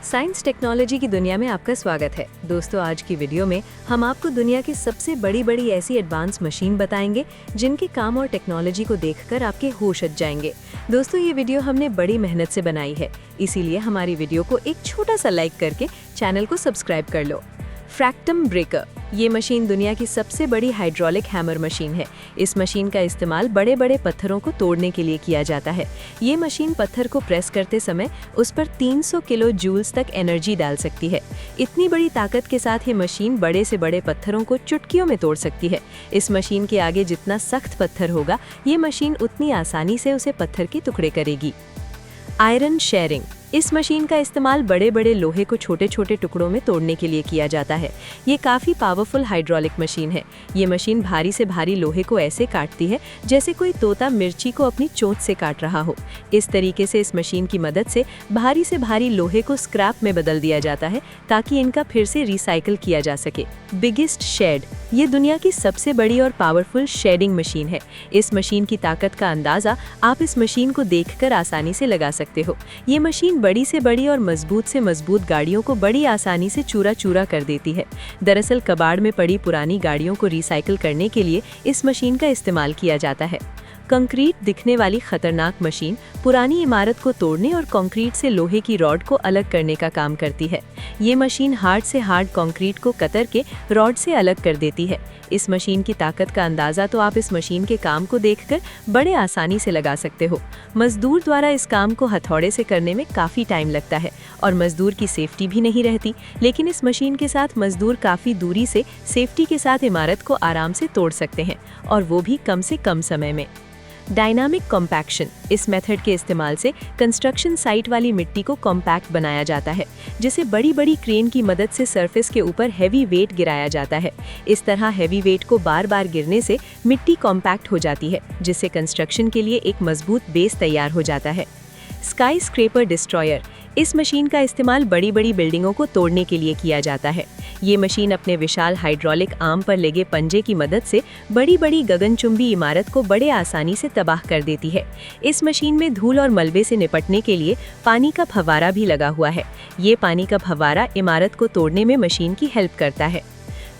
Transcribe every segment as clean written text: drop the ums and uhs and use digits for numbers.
Science technology की दुनिया में आपका स्वागत है। दोस्तों, आज की वीडियो में हम आपको दुनिया की सबसे बड़ी ऐसी एडवांस मशीन बताएंगे जिनके काम और टेक्नोलॉजी को देखकर आपके होश उड़ जाएंगे। दोस्तों, ये वीडियो हमने बड़ी मेहनत से बनाई है, इसीलिए हमारी वीडियो को एक छोटा सा लाइक करके चैनल को सब्सक्राइब कर लो। फ्रैक्टम ब्रेकर, ये मशीन दुनिया की सबसे बड़ी हाइड्रोलिक हैमर मशीन है। इस मशीन का इस्तेमाल बड़े बड़े पत्थरों को तोड़ने के लिए किया जाता है। ये मशीन पत्थर को प्रेस करते समय उस पर 300 किलो जूल्स तक एनर्जी डाल सकती है। इतनी बड़ी ताकत के साथ ये मशीन बड़े से बड़े पत्थरों को चुटकियों में तोड़ सकती है। इस मशीन के आगे जितना सख्त पत्थर होगा, ये मशीन उतनी आसानी से उसे पत्थर के टुकड़े करेगी। आयरन शेयरिंग, इस मशीन का इस्तेमाल बड़े बड़े लोहे को छोटे छोटे टुकड़ों में तोड़ने के लिए किया जाता है। ये काफ़ी पावरफुल हाइड्रोलिक मशीन है। ये मशीन भारी से भारी लोहे को ऐसे काटती है जैसे कोई तोता मिर्ची को अपनी चोंच से काट रहा हो। इस तरीके से इस मशीन की मदद से भारी से भारी लोहे को स्क्रैप में बदल दिया जाता है ताकि इनका फिर से रिसाइकिल किया जा सके। बिगेस्ट शेड, ये दुनिया की सबसे बड़ी और पावरफुल शेडिंग मशीन है। इस मशीन की ताकत का अंदाज़ा आप इस मशीन को देखकर आसानी से लगा सकते हो। ये मशीन बड़ी से बड़ी और मजबूत से मजबूत गाड़ियों को बड़ी आसानी से चूरा चूरा कर देती है। दरअसल कबाड़ में पड़ी पुरानी गाड़ियों को रिसाइकिल करने के लिए इस मशीन का इस्तेमाल किया जाता है। कंक्रीट दिखने वाली खतरनाक मशीन पुरानी इमारत को तोड़ने और कंक्रीट से लोहे की रॉड को अलग करने का काम करती है। ये मशीन हार्ड से हार्ड कंक्रीट को कतर के रॉड से अलग कर देती है। इस मशीन की ताकत का अंदाज़ा तो आप इस मशीन के काम को देखकर बड़े आसानी से लगा सकते हो। मजदूर द्वारा इस काम को हथौड़े से करने में काफ़ी टाइम लगता है और मजदूर की सेफ्टी भी नहीं रहती, लेकिन इस मशीन के साथ मजदूर काफ़ी दूरी से सेफ्टी के साथ इमारत को आराम से तोड़ सकते हैं, और वो भी कम से कम समय में। डायनामिक कॉम्पैक्शन, इस मेथड के इस्तेमाल से कंस्ट्रक्शन साइट वाली मिट्टी को कॉम्पैक्ट बनाया जाता है, जिसे बड़ी बड़ी क्रेन की मदद से सरफेस के ऊपर हैवी वेट गिराया जाता है। इस तरह हैवी वेट को बार बार गिरने से मिट्टी कॉम्पैक्ट हो जाती है, जिससे कंस्ट्रक्शन के लिए एक मजबूत बेस तैयार हो जाता है। स्काई स्क्रैपर डिस्ट्रॉयर, इस मशीन का इस्तेमाल बड़ी बड़ी बिल्डिंगों को तोड़ने के लिए किया जाता है। ये मशीन अपने विशाल हाइड्रोलिक आर्म पर लगे पंजे की मदद से बड़ी बड़ी गगनचुंबी इमारत को बड़े आसानी से तबाह कर देती है। इस मशीन में धूल और मलबे से निपटने के लिए पानी का फव्वारा भी लगा हुआ है। ये पानी का फव्वारा इमारत को तोड़ने में मशीन की हेल्प करता है।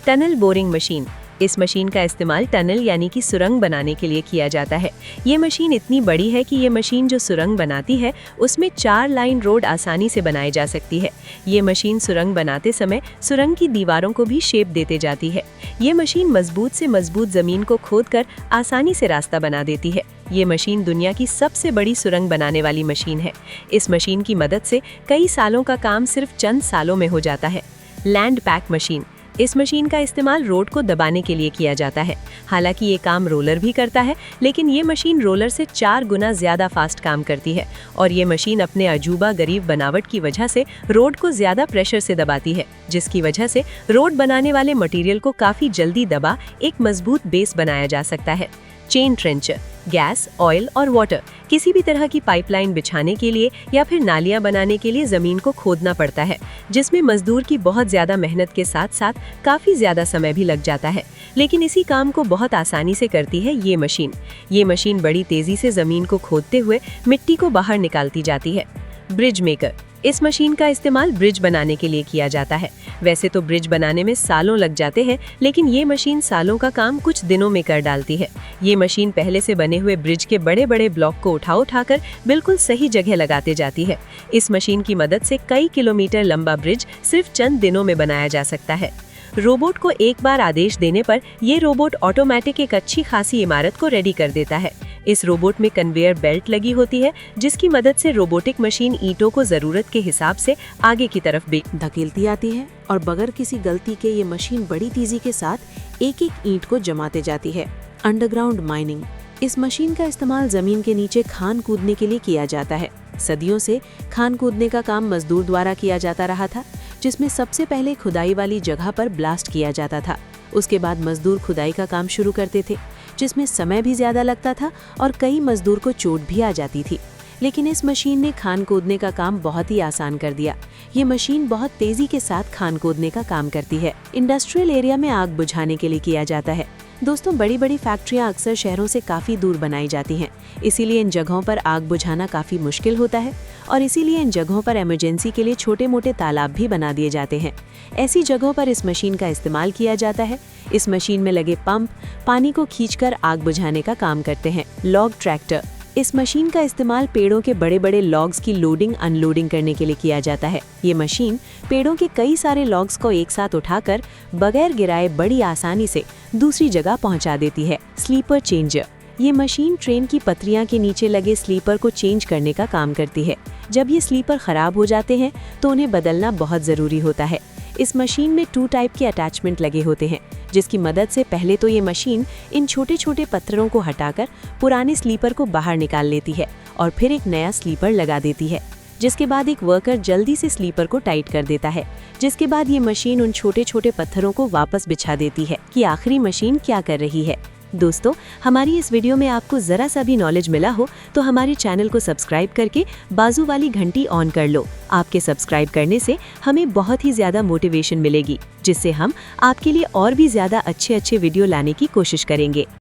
टनल बोरिंग मशीन, इस मशीन का इस्तेमाल टनल यानी कि सुरंग बनाने के लिए किया जाता है। ये मशीन इतनी बड़ी है कि ये मशीन जो सुरंग बनाती है उसमें 4 लाइन रोड आसानी से बनाई जा सकती है। ये मशीन सुरंग बनाते समय सुरंग की दीवारों को भी शेप देते जाती है। ये मशीन मजबूत से मजबूत जमीन को खोदकर आसानी से रास्ता बना देती है। ये मशीन दुनिया की सबसे बड़ी सुरंग बनाने वाली मशीन है। इस मशीन की मदद से कई सालों का काम सिर्फ चंद सालों में हो जाता है। लैंड पैक मशीन, इस मशीन का इस्तेमाल रोड को दबाने के लिए किया जाता है। हालांकि ये काम रोलर भी करता है, लेकिन ये मशीन रोलर से 4 गुना ज़्यादा फास्ट काम करती है, और ये मशीन अपने अजूबा गरीब बनावट की वजह से रोड को ज़्यादा प्रेशर से दबाती है, जिसकी वजह से रोड बनाने वाले मटेरियल को काफ़ी जल्दी दबा एक मजबूत बेस बनाया जा सकता है। चेन ट्रेंचर, गैस, ऑयल और वाटर, किसी भी तरह की पाइपलाइन बिछाने के लिए या फिर नालियां बनाने के लिए ज़मीन को खोदना पड़ता है, जिसमें मजदूर की बहुत ज़्यादा मेहनत के साथ साथ काफ़ी ज़्यादा समय भी लग जाता है। लेकिन इसी काम को बहुत आसानी से करती है ये मशीन। ये मशीन बड़ी तेज़ी से ज़मीन को खोदते हुए मिट्टी को बाहर निकालती जाती है। ब्रिज मेकर, इस मशीन का इस्तेमाल ब्रिज बनाने के लिए किया जाता है। वैसे तो ब्रिज बनाने में सालों लग जाते हैं, लेकिन ये मशीन सालों का काम कुछ दिनों में कर डालती है। ये मशीन पहले से बने हुए ब्रिज के बड़े बड़े ब्लॉक को उठाकर बिल्कुल सही जगह लगाते जाती है। इस मशीन की मदद से कई किलोमीटर लंबा ब्रिज सिर्फ चंद दिनों में बनाया जा सकता है। रोबोट को एक बार आदेश देने पर ये रोबोट ऑटोमेटिक एक अच्छी खासी इमारत को रेडी कर देता है। इस रोबोट में कन्वेयर बेल्ट लगी होती है, जिसकी मदद से रोबोटिक मशीन ईंटों को जरूरत के हिसाब से आगे की तरफ धकेलती आती है, और बगैर किसी गलती के ये मशीन बड़ी तेजी के साथ एक एक ईंट को जमाते जाती है। अंडरग्राउंड माइनिंग, इस मशीन का इस्तेमाल जमीन के नीचे खान कूदने के लिए किया जाता है। सदियों से खान कूदने का काम मजदूर द्वारा किया जाता रहा था, जिसमें सबसे पहले खुदाई वाली जगह पर ब्लास्ट किया जाता था। उसके बाद मजदूर खुदाई का काम शुरू करते थे, जिसमें समय भी ज़्यादा लगता था और कई मजदूर को चोट भी आ जाती थी। लेकिन इस मशीन ने खान खोदने का काम बहुत ही आसान कर दिया। ये मशीन बहुत तेज़ी के साथ खान खोदने का काम करती है। इंडस्ट्रियल एरिया में आग बुझाने के लिए किया जाता है। दोस्तों, बड़ी बड़ी फैक्ट्रियां अक्सर शहरों से काफ़ी दूर बनाई जाती हैं, इसीलिए इन जगहों पर आग बुझाना काफ़ी मुश्किल होता है और इसीलिए इन जगहों पर इमरजेंसी के लिए छोटे मोटे तालाब भी बना दिए जाते हैं। ऐसी जगहों पर इस मशीन का इस्तेमाल किया जाता है। इस मशीन में लगे पंप पानी को खींचकर आग बुझाने का काम करते हैं। लॉग ट्रैक्टर, इस मशीन का इस्तेमाल पेड़ों के बड़े बड़े लॉग्स की लोडिंग अनलोडिंग करने के लिए किया जाता है। ये मशीन पेड़ों के कई सारे लॉग्स को एक साथ उठाकर बगैर गिराए बड़ी आसानी से दूसरी जगह पहुंचा देती है। स्लीपर चेंजर, ये मशीन ट्रेन की पटरियां के नीचे लगे स्लीपर को चेंज करने का काम करती है। जब ये स्लीपर खराब हो जाते हैं तो उन्हें बदलना बहुत ज़रूरी होता है। इस मशीन में 2 टाइप के अटैचमेंट लगे होते हैं, जिसकी मदद से पहले तो ये मशीन इन छोटे छोटे पत्थरों को हटाकर पुराने स्लीपर को बाहर निकाल लेती है और फिर एक नया स्लीपर लगा देती है, जिसके बाद एक वर्कर जल्दी से स्लीपर को टाइट कर देता है, जिसके बाद ये मशीन उन छोटे छोटे पत्थरों को वापस बिछा देती है। कि आखिरी मशीन क्या कर रही है। दोस्तों, हमारी इस वीडियो में आपको जरा सा भी नॉलेज मिला हो तो हमारे चैनल को सब्सक्राइब करके बाजू वाली घंटी ऑन कर लो। आपके सब्सक्राइब करने से हमें बहुत ही ज्यादा मोटिवेशन मिलेगी, जिससे हम आपके लिए और भी ज्यादा अच्छे वीडियो लाने की कोशिश करेंगे।